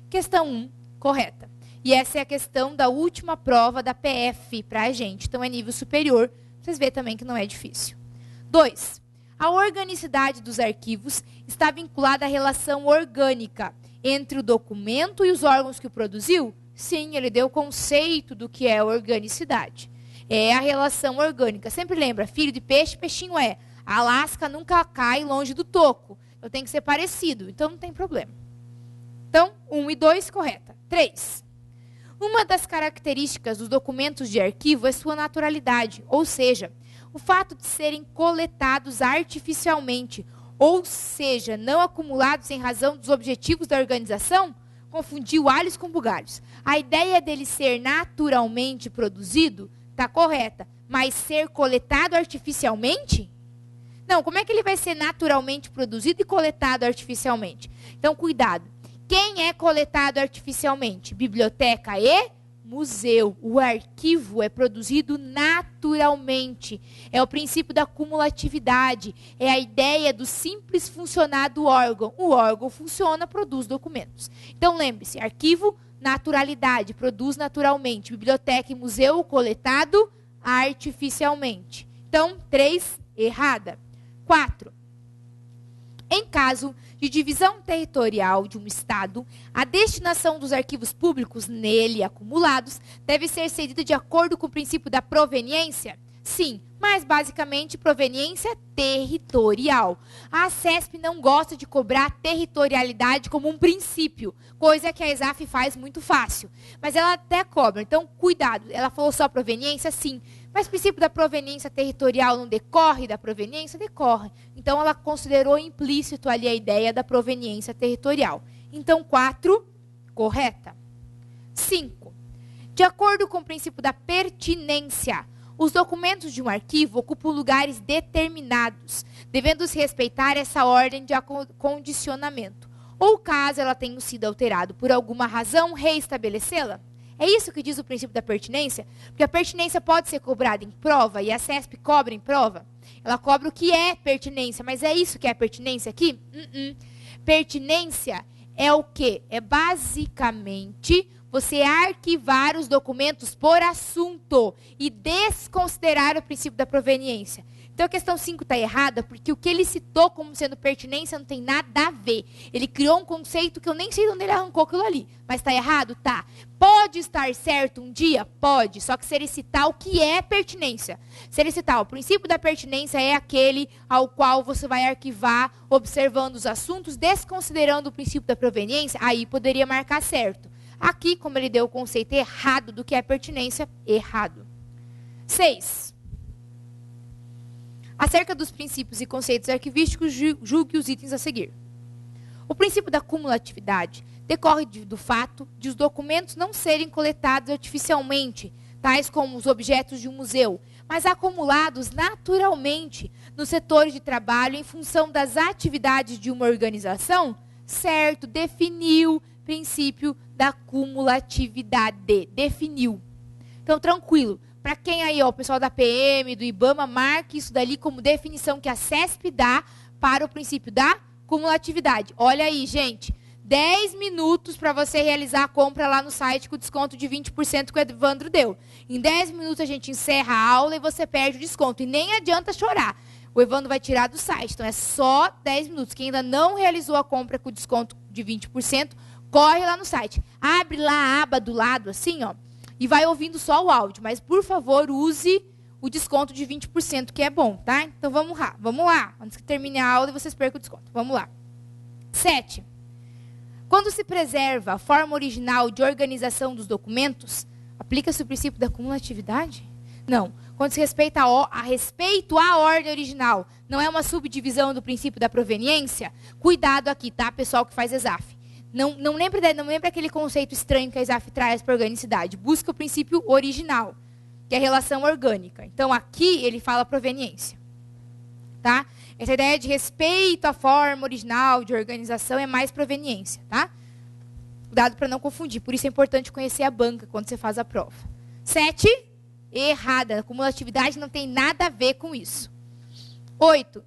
questão 1, correta. E essa é a questão da última prova da PF para a gente. Então, é nível superior. Vocês veem também que não é difícil. 2. A organicidade dos arquivos está vinculada à relação orgânica entre o documento e os órgãos que o produziu? Sim, ele deu o conceito do que é organicidade. É a relação orgânica. Sempre lembra, filho de peixe, peixinho é. A lasca nunca cai longe do toco. Eu tenho que ser parecido, então não tem problema. Então, 1 e 2, correta. 3. Uma das características dos documentos de arquivo é sua naturalidade, ou seja, o fato de serem coletados artificialmente, ou seja, não acumulados em razão dos objetivos da organização, confundiu alhos com bugalhos. A ideia dele ser naturalmente produzido está correta, mas ser coletado artificialmente? Não, como é que ele vai ser naturalmente produzido e coletado artificialmente? Então, cuidado. Quem é coletado artificialmente? Biblioteca e museu. O arquivo é produzido naturalmente. É o princípio da cumulatividade. É a ideia do simples funcionar do órgão. O órgão funciona, produz documentos. Então, lembre-se, arquivo, naturalidade, produz naturalmente. Biblioteca e museu, coletado artificialmente. Então, 3, errada. 4. Em caso de divisão territorial de um Estado, a destinação dos arquivos públicos nele acumulados deve ser cedida de acordo com o princípio da proveniência? Sim, mas basicamente proveniência territorial. A ACESP não gosta de cobrar territorialidade como um princípio, coisa que a ESAF faz muito fácil. Mas ela até cobra, então cuidado. Ela falou só proveniência? Sim. Mas o princípio da proveniência territorial não decorre da proveniência? Decorre. Então, ela considerou implícito ali a ideia da proveniência territorial. Então, 4, correta. 5. De acordo com o princípio da pertinência, os documentos de um arquivo ocupam lugares determinados, devendo-se respeitar essa ordem de condicionamento. Ou, caso ela tenha sido alterada por alguma razão, reestabelecê-la? É isso que diz o princípio da pertinência? Porque a pertinência pode ser cobrada em prova, e a CESP cobra em prova. Ela cobra o que é pertinência, mas é isso que é pertinência aqui? Pertinência é o quê? É basicamente você arquivar os documentos por assunto e desconsiderar o princípio da proveniência. Então, a questão 5 está errada, porque o que ele citou como sendo pertinência não tem nada a ver. Ele criou um conceito que eu nem sei de onde ele arrancou aquilo ali. Mas está errado? Tá. Pode estar certo um dia? Pode. Só que se ele citar o que é pertinência. Se ele citar o princípio da pertinência é aquele ao qual você vai arquivar observando os assuntos, desconsiderando o princípio da proveniência, aí poderia marcar certo. Aqui, como ele deu o conceito errado do que é pertinência, errado. 6. Acerca dos princípios e conceitos arquivísticos, julgue os itens a seguir. O princípio da cumulatividade decorre do fato de os documentos não serem coletados artificialmente, tais como os objetos de um museu, mas acumulados naturalmente nos setores de trabalho em função das atividades de uma organização. Certo, definiu o princípio da cumulatividade. Definiu. Então, tranquilo. Para quem aí, ó, o pessoal da PM, do IBAMA, marque isso dali como definição que a CESP dá para o princípio da cumulatividade. Olha aí, gente. 10 minutos para você realizar a compra lá no site com desconto de 20% que o Evandro deu. Em 10 minutos a gente encerra a aula e você perde o desconto. E nem adianta chorar. O Evandro vai tirar do site. Então, é só 10 minutos. Quem ainda não realizou a compra com desconto de 20%, corre lá no site. Abre lá a aba do lado, assim, ó. E vai ouvindo só o áudio. Mas, por favor, use o desconto de 20%, que é bom, tá? Então, vamos lá. Antes que termine a aula e vocês percam o desconto. Vamos lá. 7. Quando se preserva a forma original de organização dos documentos, aplica-se o princípio da cumulatividade? Não. Quando se respeita a respeito à ordem original, não é uma subdivisão do princípio da proveniência? Cuidado aqui, tá, pessoal que faz ESAF. Não lembra aquele conceito estranho que a ESAF traz para a organicidade. Busca o princípio original, que é a relação orgânica. Então, aqui ele fala proveniência. Tá? Essa ideia de respeito à forma original de organização é mais proveniência. Tá? Cuidado para não confundir. Por isso é importante conhecer a banca quando você faz a prova. 7. Errada. A cumulatividade não tem nada a ver com isso. 8.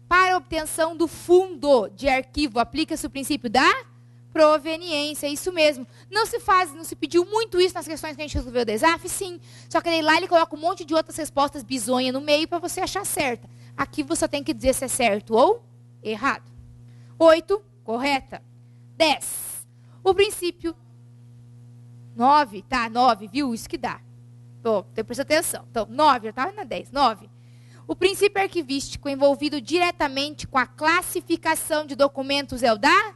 Para a obtenção do fundo de arquivo, aplica-se o princípio da proveniência, isso mesmo. Não se pediu muito isso nas questões que a gente resolveu da ESAF? Sim. Só que daí lá ele coloca um monte de outras respostas bizonhas no meio para você achar certa. Aqui você tem que dizer se é certo ou errado. 8, correta. 10. O princípio 9, tá? 9, viu? Isso que dá. Presta atenção. Então, 9, eu estava na 10. 9. O princípio arquivístico envolvido diretamente com a classificação de documentos é o da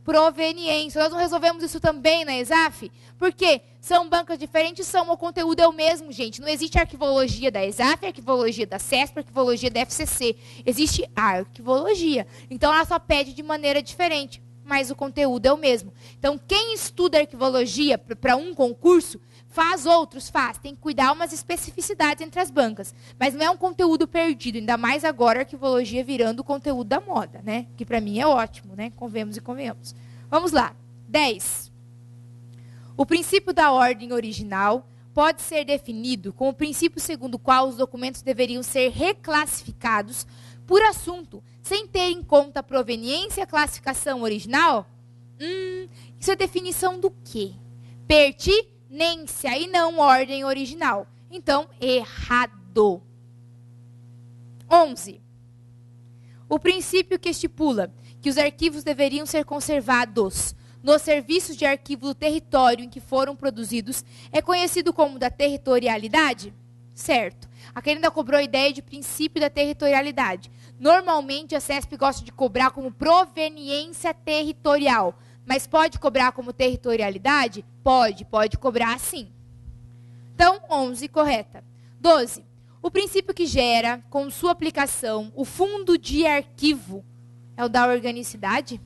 proveniência. Nós não resolvemos isso também na ESAF, porque são bancas diferentes, o conteúdo é o mesmo, gente. Não existe arquivologia da ESAF, arquivologia da CESP, arquivologia da FCC. Existe arquivologia. Então, ela só pede de maneira diferente, mas o conteúdo é o mesmo. Então, quem estuda arquivologia para um concurso, faz outros, faz. Tem que cuidar umas especificidades entre as bancas. Mas não é um conteúdo perdido, ainda mais agora a arquivologia virando o conteúdo da moda, né? Que para mim é ótimo, né? Convenhamos e convenhamos. Vamos lá. 10. O princípio da ordem original pode ser definido como o princípio segundo o qual os documentos deveriam ser reclassificados por assunto, sem ter em conta a proveniência e a classificação original? Isso é definição do quê? Pertinência e não ordem original. Então, errado. 11. O princípio que estipula que os arquivos deveriam ser conservados nos serviços de arquivo do território em que foram produzidos é conhecido como da territorialidade? Certo. Aqui ainda cobrou a ideia de princípio da territorialidade. Normalmente a CESP gosta de cobrar como proveniência territorial. Mas pode cobrar como territorialidade? Pode cobrar sim. Então, 11, correta. 12. O princípio que gera, com sua aplicação, o fundo de arquivo é o da organicidade?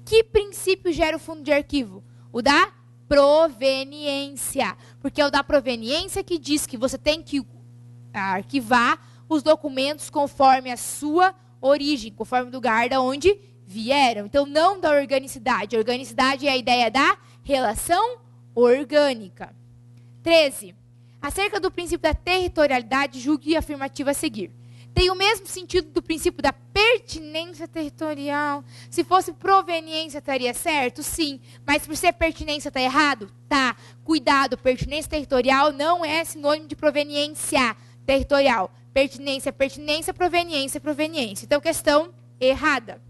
Que princípio gera o fundo de arquivo? O da proveniência. Porque é o da proveniência que diz que você tem que arquivar os documentos conforme a sua origem, conforme o lugar de onde vieram. Então, não da organicidade. A organicidade é a ideia da relação orgânica. 13. Acerca do princípio da territorialidade, julgue a afirmativa a seguir. Tem o mesmo sentido do princípio da pertinência territorial. Se fosse proveniência, estaria certo? Sim. Mas por ser pertinência, está errado? Tá. Cuidado, pertinência territorial não é sinônimo de proveniência territorial. Pertinência é pertinência, proveniência é proveniência. Então, questão errada.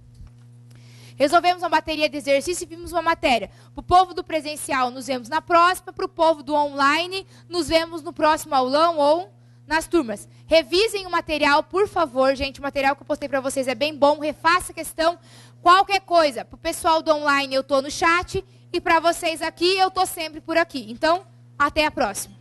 Resolvemos uma bateria de exercício e vimos uma matéria. Para o povo do presencial, nos vemos na próxima. Para o povo do online, nos vemos no próximo aulão ou nas turmas. Revisem o material, por favor, gente. O material que eu postei para vocês é bem bom. Refaça a questão. Qualquer coisa. Para o pessoal do online, eu estou no chat. E para vocês aqui, eu estou sempre por aqui. Então, até a próxima.